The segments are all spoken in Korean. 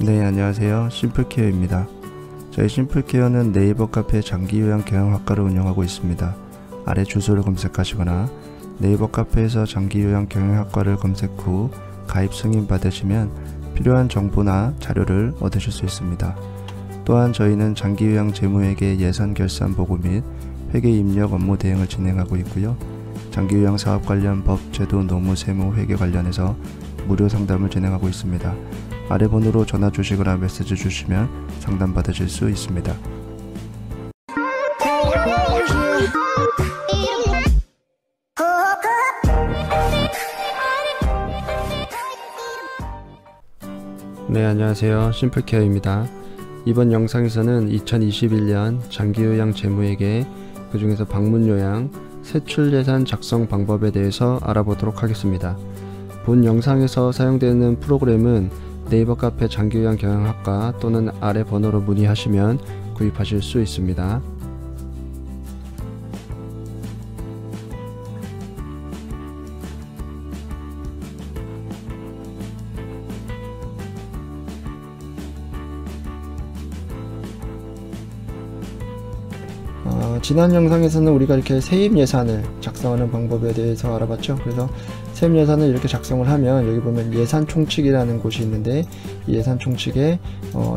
네, 안녕하세요. 심플케어입니다. 저희 심플케어는 네이버 카페 장기요양 경영학과를 운영하고 있습니다. 아래 주소를 검색하시거나 네이버 카페에서 장기요양 경영학과를 검색 후 가입 승인 받으시면 필요한 정보나 자료를 얻으실 수 있습니다. 또한 저희는 장기요양 재무회계 예산 결산 보고 및 회계 입력 업무 대행을 진행하고 있고요. 장기요양 사업 관련 법, 제도, 노무, 세무, 회계 관련해서 무료 상담을 진행하고 있습니다. 아래 번호로 전화 주시거나 메시지 주시면 상담 받으실 수 있습니다. 네, 안녕하세요. 심플케어입니다. 이번 영상에서는 2021년 장기요양 재무회계, 그 중에서 방문요양, 세출예산 작성 방법에 대해서 알아보도록 하겠습니다. 본 영상에서 사용되는 프로그램은 네이버 카페 장기요양 경영학과 또는 아래 번호로 문의하시면 구입하실 수 있습니다. 지난 영상에서는 우리가 이렇게 세입 예산을 작성하는 방법에 대해서 알아봤죠. 그래서 세입 예산을 이렇게 작성을 하면 여기 보면 예산 총칙이라는 곳이 있는데 이 예산 총칙에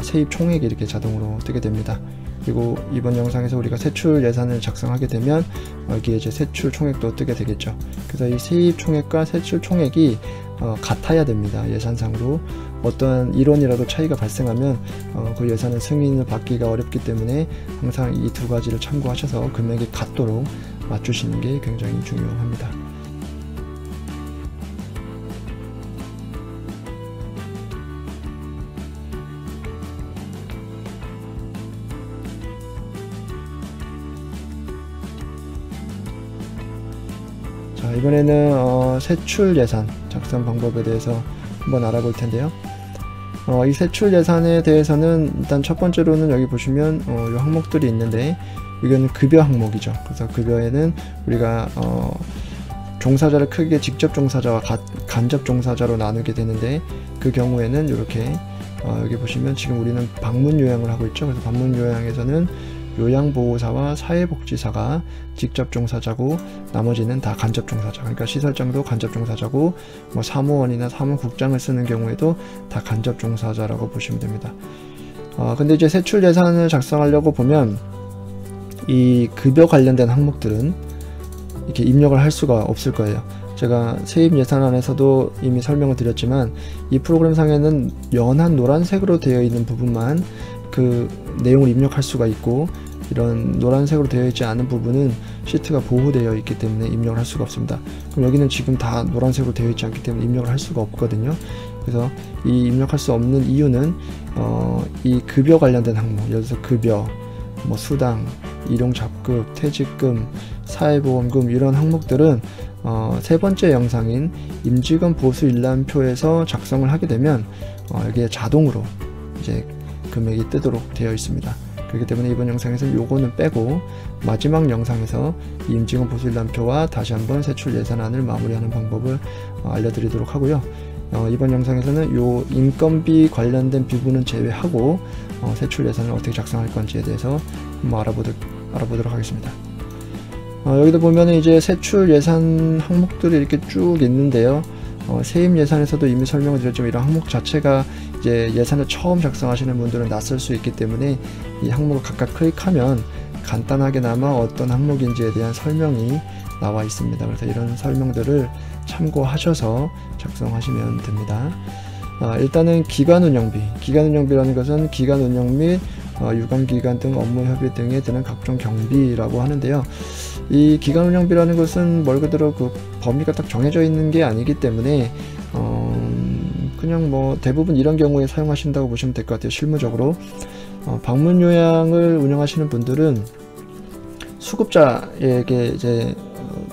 세입 총액이 이렇게 자동으로 뜨게 됩니다. 그리고 이번 영상에서 우리가 세출 예산을 작성하게 되면 여기에 이제 세출 총액도 뜨게 되겠죠. 그래서 이 세입 총액과 세출 총액이 같아야 됩니다. 예산상으로 어떠한 일원이라도 차이가 발생하면 그 예산은 승인을 받기가 어렵기 때문에 항상 이 두 가지를 참고하셔서 금액이 같도록 맞추시는 게 굉장히 중요합니다. 자, 이번에는 세출 예산 작성 방법에 대해서 한번 알아볼 텐데요. 이 세출 예산에 대해서는 일단 첫 번째로는 여기 보시면 이 항목들이 있는데 이건 급여 항목이죠. 그래서 급여에는 우리가 종사자를 크게 직접 종사자와 간접 종사자로 나누게 되는데 그 경우에는 이렇게 여기 보시면 지금 우리는 방문 요양을 하고 있죠. 그래서 방문 요양에서는 요양보호사와 사회복지사가 직접 종사자고 나머지는 다 간접 종사자. 그러니까 시설장도 간접 종사자고 뭐 사무원이나 사무국장을 쓰는 경우에도 다 간접 종사자라고 보시면 됩니다. 근데 이제 세출 예산을 작성하려고 보면 이 급여 관련된 항목들은 이렇게 입력을 할 수가 없을 거예요. 제가 세입 예산안에서도 이미 설명을 드렸지만 이 프로그램상에는 연한 노란색으로 되어 있는 부분만 그 내용을 입력할 수가 있고 이런 노란색으로 되어 있지 않은 부분은 시트가 보호되어 있기 때문에 입력을 할 수가 없습니다. 그럼 여기는 지금 다 노란색으로 되어 있지 않기 때문에 입력을 할 수가 없거든요. 그래서 이 입력할 수 없는 이유는 이 급여 관련된 항목, 예를 들어서 급여, 뭐 수당, 일용잡급, 퇴직금, 사회보험금 이런 항목들은 세 번째 영상인 임직원 보수 일람표에서 작성을 하게 되면 여기에 자동으로 이제 금액이 뜨도록 되어 있습니다. 그렇기 때문에 이번 영상에서는 요거는 빼고 마지막 영상에서 임직원 보수 일람표와 다시 한번 세출 예산안을 마무리하는 방법을 알려드리도록 하고요. 이번 영상에서는 요 인건비 관련된 부분은 제외하고 세출 예산을 어떻게 작성할 건지에 대해서 한번 알아보도록 하겠습니다. 여기도 보면은 이제 세출 예산 항목들이 이렇게 쭉 있는데요. 세입 예산에서도 이미 설명을 드렸지만 이런 항목 자체가 이제 예산을 처음 작성하시는 분들은 낯설 수 있기 때문에 이 항목을 각각 클릭하면 간단하게나마 어떤 항목인지에 대한 설명이 나와 있습니다. 그래서 이런 설명들을 참고하셔서 작성하시면 됩니다. 일단은 기간운영비. 기간운영비라는 것은 기간운영 및 유관기간 등 업무협의 등에 드는 각종 경비라고 하는데요. 이 기간운영비라는 것은 말 그대로 그 범위가 딱 정해져 있는 게 아니기 때문에 그냥 뭐 대부분 이런 경우에 사용하신다고 보시면 될 것 같아요. 실무적으로 방문요양을 운영하시는 분들은 수급자에게 이제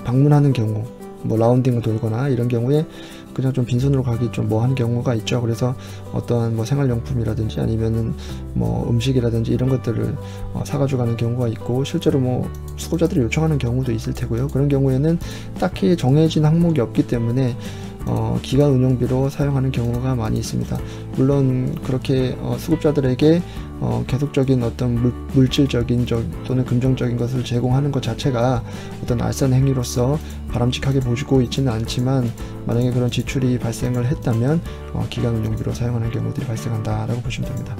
방문하는 경우, 뭐 라운딩을 돌거나 이런 경우에 그냥 좀 빈손으로 가기 좀 뭐 하는 경우가 있죠. 그래서 어떠한 뭐 생활용품이라든지 아니면은 뭐 음식이라든지 이런 것들을 사가지고 가는 경우가 있고, 실제로 뭐 수급자들이 요청하는 경우도 있을 테고요. 그런 경우에는 딱히 정해진 항목이 없기 때문에 기간 운영비로 사용하는 경우가 많이 있습니다. 물론 그렇게 수급자들에게 계속적인 어떤 물질적인 또는 금전적인 것을 제공하는 것 자체가 어떤 알선 행위로서 바람직하게 보시고 있지는 않지만, 만약에 그런 지출이 발생을 했다면 기간 운영비로 사용하는 경우들이 발생한다라고 보시면 됩니다.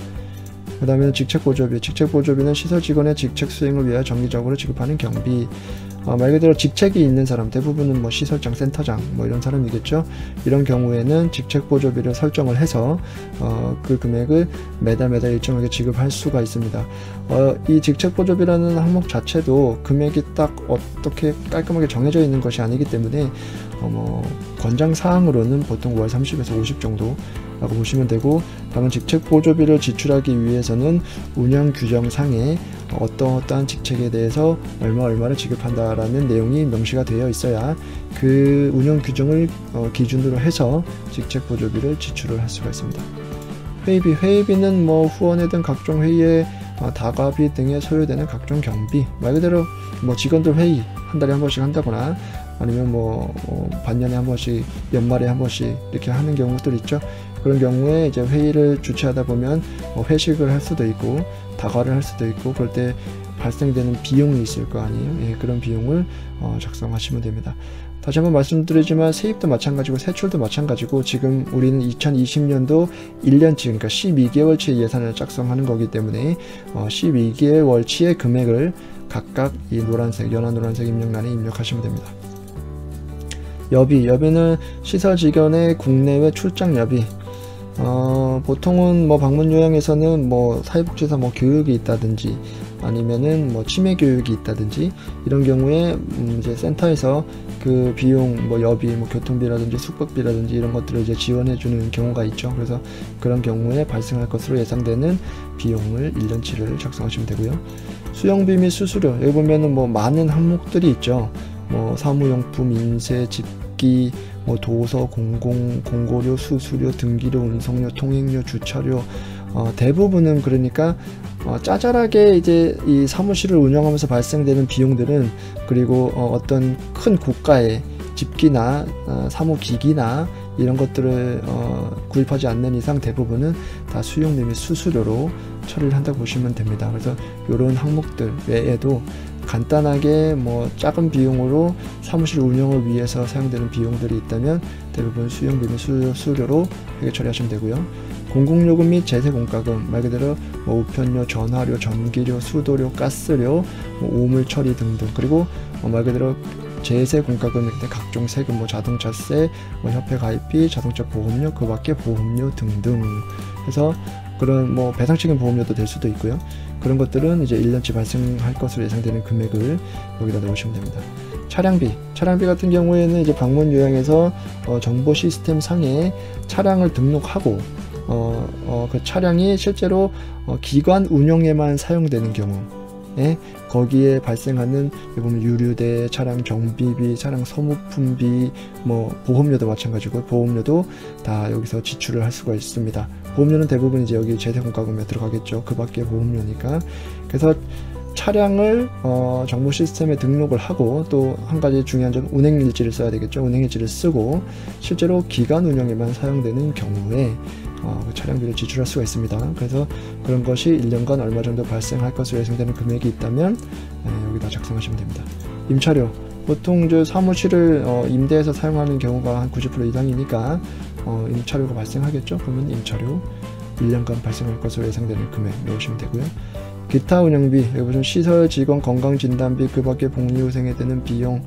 그 다음에는 직책보조비. 직책보조비는 시설 직원의 직책 수행을 위하여 정기적으로 지급하는 경비. 말 그대로 직책이 있는 사람, 대부분은 뭐 시설장, 센터장 뭐 이런 사람이겠죠. 이런 경우에는 직책보조비를 설정을 해서 그 금액을 매달 일정하게 지급할 수가 있습니다. 이 직책보조비라는 항목 자체도 금액이 딱 어떻게 깔끔하게 정해져 있는 것이 아니기 때문에 권장사항으로는 보통 월 30에서 50 정도 라고 보시면 되고, 다만 직책보조비를 지출하기 위해서는 운영규정상에 어떠한 직책에 대해서 얼마를 지급한다라는 내용이 명시가 되어 있어야 그 운영규정을 기준으로 해서 직책보조비를 지출을 할 수가 있습니다. 회의비는 뭐 후원회든 각종 회의에 다과비 등에 소요되는 각종 경비, 말 그대로 뭐 직원들 회의 한 달에 한 번씩 한다거나 아니면 반년에 한 번씩, 연말에 한 번씩 이렇게 하는 경우들 있죠. 그런 경우에 이제 회의를 주최하다 보면 회식을 할 수도 있고 다과를 할 수도 있고, 그럴 때 발생되는 비용이 있을 거 아니에요. 예, 그런 비용을 작성하시면 됩니다. 다시 한번 말씀드리지만 세입도 마찬가지고 세출도 마찬가지고, 지금 우리는 2020년도 1년치, 그러니까 12개월치의 예산을 작성하는 거기 때문에 12개월치의 금액을 각각 이 연한 노란색 입력란에 입력하시면 됩니다. 여비는 시설 직원의 국내외 출장 여비. 보통은 뭐 방문 요양에서는 뭐 사회복지사 뭐 교육이 있다든지 아니면은 뭐 치매 교육이 있다든지 이런 경우에 이제 센터에서 그 비용 뭐 여비, 뭐 교통비라든지 숙박비라든지 이런 것들을 이제 지원해 주는 경우가 있죠. 그래서 그런 경우에 발생할 것으로 예상되는 비용을 1년치를 작성하시면 되고요. 수영비 및 수수료, 여기 보면은 뭐 많은 항목들이 있죠. 뭐 사무용품, 인쇄, 집기, 뭐 도서, 공고료, 수수료, 등기료, 운송료, 통행료, 주차료, 대부분은 그러니까 짜잘하게 이제 이 사무실을 운영하면서 발생되는 비용들은, 그리고 어떤 큰 고가의 집기나 사무기기나 이런 것들을 구입하지 않는 이상 대부분은 다 수용료 및 수수료로 처리를 한다고 보시면 됩니다. 그래서 이런 항목들 외에도 간단하게 뭐 작은 비용으로 사무실 운영을 위해서 사용되는 비용들이 있다면 대부분 수용비 및 수수료로 회계 처리하시면 되고요. 공공요금 및 제세공과금, 말 그대로 뭐 우편료, 전화료, 전기료, 수도료, 가스료, 뭐 오물 처리 등등, 그리고 말 그대로 제세공과금, 각종 세금, 뭐 자동차세, 뭐 협회 가입비, 자동차 보험료, 그 밖에 보험료 등등 해서 그런 뭐 배상책임 보험료도 될 수도 있고요. 그런 것들은 이제 1년치 발생할 것으로 예상되는 금액을 여기다 넣으시면 됩니다. 차량비 같은 경우에는 이제 방문 요양에서 정보 시스템 상에 차량을 등록하고 그 차량이 실제로 기관 운영에만 사용되는 경우에 거기에 발생하는, 보면 유류대, 차량 정비비, 차량 소모품비, 뭐 보험료도 마찬가지고 보험료도 다 여기서 지출을 할 수가 있습니다. 보험료는 대부분 이제 여기 제세공과금에 들어가겠죠. 그 밖에 보험료니까. 그래서 차량을 정보 시스템에 등록을 하고, 또 한 가지 중요한 점, 운행일지를 써야 되겠죠. 운행일지를 쓰고 실제로 기간 운영에만 사용되는 경우에 그 차량비를 지출할 수가 있습니다. 그래서 그런 것이 1년간 얼마 정도 발생할 것으로 예상되는 금액이 있다면 여기다 작성하시면 됩니다. 임차료, 보통 저 사무실을 임대해서 사용하는 경우가 한 90% 이상이니까 임차료가 발생하겠죠. 그러면 임차료 1년간 발생할 것으로 예상되는 금액 넣으시면 되고요. 기타 운영비, 여기 보시면 시설 직원 건강진단비, 그 밖에 복리후생에 드는 비용,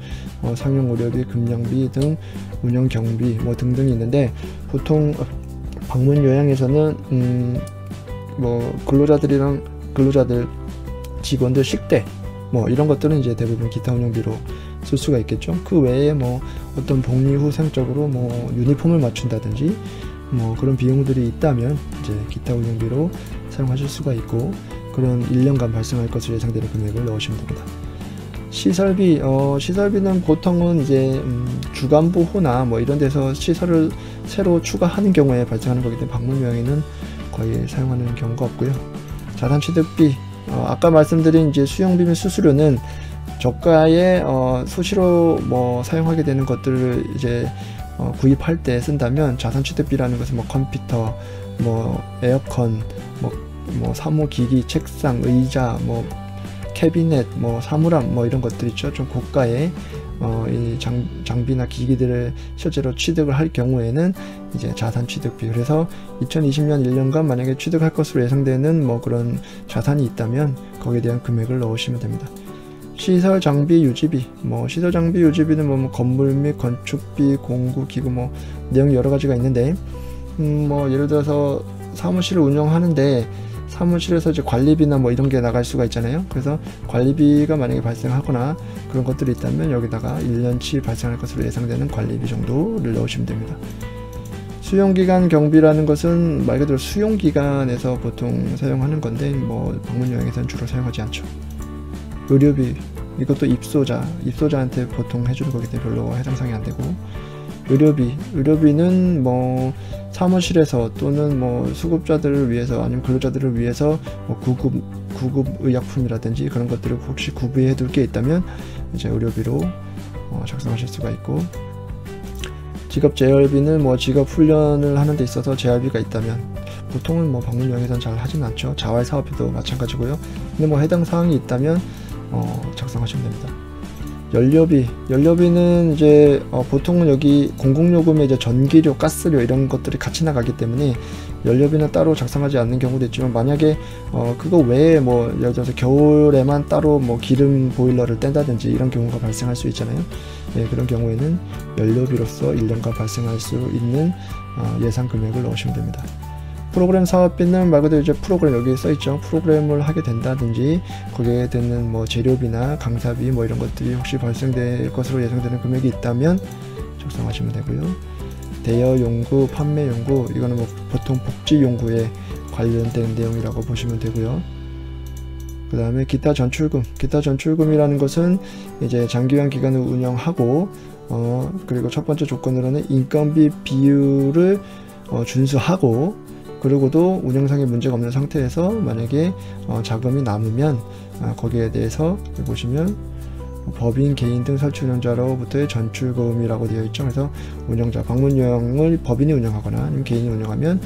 상용 의료비, 금양비 등 운영 경비 뭐 등등이 있는데, 보통 방문 요양에서는 뭐 근로자들 직원들 식대 뭐 이런 것들은 이제 대부분 기타 운영비로 쓸 수가 있겠죠. 그 외에 뭐 어떤 복리후생적으로 뭐 유니폼을 맞춘다든지 뭐 그런 비용들이 있다면 이제 기타 운영비로 사용하실 수가 있고, 그런 1년간 발생할 것으로 예상되는 금액을 넣으시면 됩니다. 시설비는 보통은 이제 주간보호나 뭐 이런 데서 시설을 새로 추가하는 경우에 발생하는 거기 때문에 방문 요양에는 거의 사용하는 경우가 없고요. 자산취득비, 아까 말씀드린 이제 수용비 및 수수료는 저가의 수시로 뭐 사용하게 되는 것들을 이제 구입할 때 쓴다면 자산취득비라는 것은 뭐 컴퓨터, 뭐 에어컨, 뭐 사무기기, 책상, 의자, 뭐 캐비넷, 뭐 사물함, 뭐 이런 것들 있죠. 좀 고가의 이 장비나 기기들을 실제로 취득을 할 경우에는 이제 자산 취득비. 그래서 2020년 1년간 만약에 취득할 것으로 예상되는 뭐 그런 자산이 있다면 거기에 대한 금액을 넣으시면 됩니다. 시설 장비 유지비, 뭐 시설 장비 유지비는 뭐 건물 및 건축비, 공구, 기구, 뭐 내용이 여러 가지가 있는데, 뭐 예를 들어서 사무실을 운영하는데 사무실에서 이제 관리비나 뭐 이런 게 나갈 수가 있잖아요. 그래서 관리비가 만약에 발생하거나 그런 것들이 있다면 여기다가 1년치 발생할 것으로 예상되는 관리비 정도를 넣으시면 됩니다. 수용기간 경비라는 것은 말 그대로 수용기간에서 보통 사용하는 건데, 뭐 방문여행에서는 주로 사용하지 않죠. 의료비, 이것도 입소자한테 보통 해주는 거기 때문에 별로 해당사항이 안 되고, 의료비는 뭐 사무실에서 또는 뭐 수급자들을 위해서 아니면 근로자들을 위해서 뭐 구급 의약품이라든지 그런 것들을 혹시 구비해 둘 게 있다면 이제 의료비로 작성하실 수가 있고, 직업 재활비는 뭐 직업 훈련을 하는 데 있어서 재활비가 있다면, 보통은 뭐 방문여행에서는 잘 하진 않죠. 자활사업비도 마찬가지고요. 근데 뭐 해당 사항이 있다면 작성하시면 됩니다. 연료비는 이제 보통은 여기 공공요금에 이제 전기료, 가스료 이런 것들이 같이 나가기 때문에 연료비는 따로 작성하지 않는 경우도 있지만, 만약에 그거 외에 뭐 예를 들어서 겨울에만 따로 뭐 기름 보일러를 뗀다든지 이런 경우가 발생할 수 있잖아요. 예, 그런 경우에는 연료비로서 1년간 발생할 수 있는 예상 금액을 넣으시면 됩니다. 프로그램 사업비는 말 그대로 이제 프로그램, 여기 써있죠. 프로그램을 하게 된다든지 거기에 드는 뭐 재료비나 강사비 뭐 이런 것들이 혹시 발생될 것으로 예상되는 금액이 있다면 작성하시면 되고요. 대여 용구, 판매 용구, 이거는 뭐 보통 복지 용구에 관련된 내용이라고 보시면 되고요. 그 다음에 기타 전출금이라는 것은 이제 장기간 기간을 운영하고 그리고 첫 번째 조건으로는 인건비 비율을 준수하고, 그리고도 운영상의 문제가 없는 상태에서 만약에 자금이 남으면 거기에 대해서 보시면 법인, 개인 등 설치 운영자로부터의 전출금이라고 되어 있죠. 그래서 운영자, 방문여행을 법인이 운영하거나 아니면 개인이 운영하면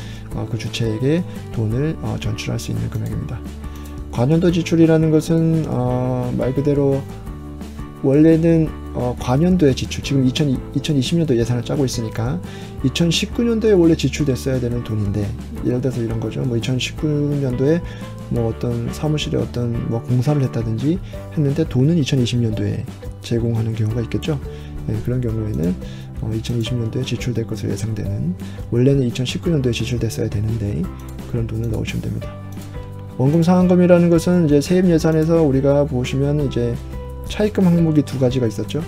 그 주체에게 돈을 전출할 수 있는 금액입니다. 관연도 지출이라는 것은 말 그대로 원래는 관연도의 지출, 지금 2020년도 예산을 짜고 있으니까 2019년도에 원래 지출됐어야 되는 돈인데, 예를 들어서 이런 거죠. 뭐 2019년도에 뭐 어떤 사무실에 어떤 뭐 공사를 했다든지 했는데 돈은 2020년도에 제공하는 경우가 있겠죠. 네, 그런 경우에는 2020년도에 지출될 것으로 예상되는, 원래는 2019년도에 지출됐어야 되는데 그런 돈을 넣으시면 됩니다. 원금 상환금이라는 것은 이제 세입 예산에서 우리가 보시면 이제 차입금 항목이 두 가지가 있었죠.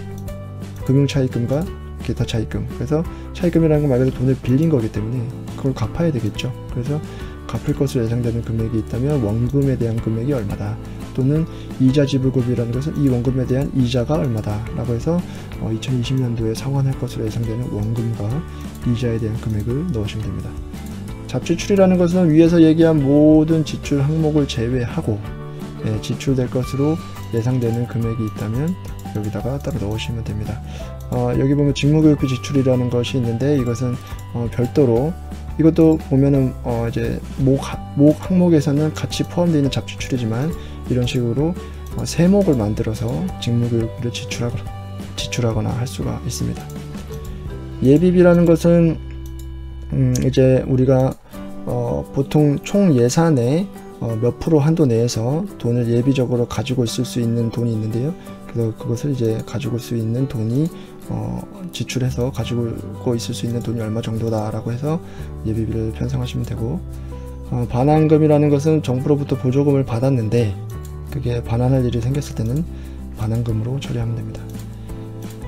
금융 차입금과 기타 차입금. 그래서 차입금이라는 건 말 그대로 돈을 빌린 거기 때문에 그걸 갚아야 되겠죠. 그래서 갚을 것으로 예상되는 금액이 있다면 원금에 대한 금액이 얼마다, 또는 이자 지불금이라는 것은 이 원금에 대한 이자가 얼마다 라고 해서 2020년도에 상환할 것으로 예상되는 원금과 이자에 대한 금액을 넣으시면 됩니다. 잡지출이라는 것은 위에서 얘기한 모든 지출 항목을 제외하고 지출될 것으로 예상되는 금액이 있다면 여기다가 따로 넣으시면 됩니다. 여기 보면 직무교육비 지출이라는 것이 있는데, 이것은 별도로, 이것도 보면은 이제 목 항목에서는 같이 포함되어 있는 잡지출이지만 이런 식으로 세목을 만들어서 직무교육비를 지출하거나 할 수가 있습니다. 예비비라는 것은 이제 우리가 보통 총 예산의 몇 프로 한도 내에서 돈을 예비적으로 가지고 있을 수 있는 돈이 있는데요. 그래서 그것을 이제 가지고 있을 수 있는 돈이 지출해서 가지고 있을 수 있는 돈이 얼마 정도다 라고 해서 예비비를 편성하시면 되고, 반환금이라는 것은 정부로부터 보조금을 받았는데 그게 반환할 일이 생겼을 때는 반환금으로 처리하면 됩니다.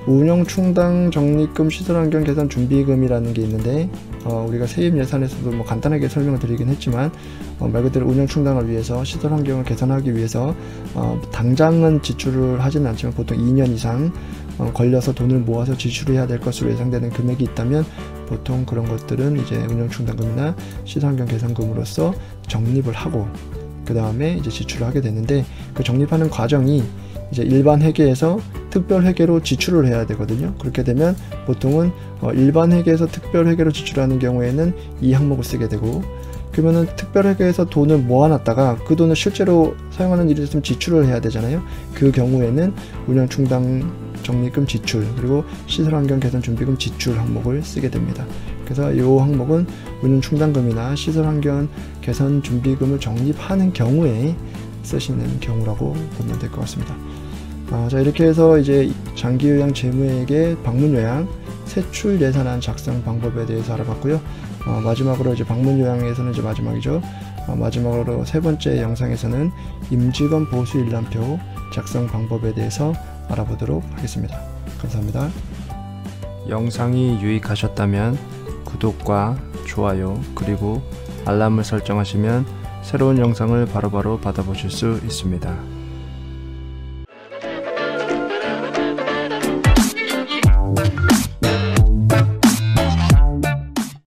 운영 충당 적립금 시설환경 개선 준비금이라는 게 있는데, 우리가 세입 예산에서도 뭐 간단하게 설명을 드리긴 했지만 말 그대로 운영 충당을 위해서 시설 환경을 개선하기 위해서 당장은 지출을 하지는 않지만 보통 2년 이상 걸려서 돈을 모아서 지출해야 될 것으로 예상되는 금액이 있다면 보통 그런 것들은 이제 운영 충당금이나 시설 환경 개선금으로서 적립을 하고 그 다음에 이제 지출을 하게 되는데, 그 적립하는 과정이 이제 일반 회계에서 특별 회계로 지출을 해야 되거든요. 그렇게 되면 보통은 일반 회계에서 특별 회계로 지출하는 경우에는 이 항목을 쓰게 되고, 그러면은 특별 회계에서 돈을 모아놨다가 그 돈을 실제로 사용하는 일이 있으면 지출을 해야 되잖아요. 그 경우에는 운영 충당 적립금 지출, 그리고 시설환경 개선 준비금 지출 항목을 쓰게 됩니다. 그래서 이 항목은 운영 충당금이나 시설환경 개선 준비금을 적립하는 경우에 쓰시는 경우라고 보면 될 것 같습니다. 자, 이렇게 해서 이제 장기요양 재무회계 방문요양 세출 예산안 작성 방법에 대해서 알아봤고요. 마지막으로 이제 방문요양에서는 이제 마지막이죠. 마지막으로 세 번째 영상에서는 임직원 보수 일람표 작성 방법에 대해서 알아보도록 하겠습니다. 감사합니다. 영상이 유익하셨다면 구독과 좋아요 그리고 알람을 설정하시면 새로운 영상을 바로바로 받아보실 수 있습니다.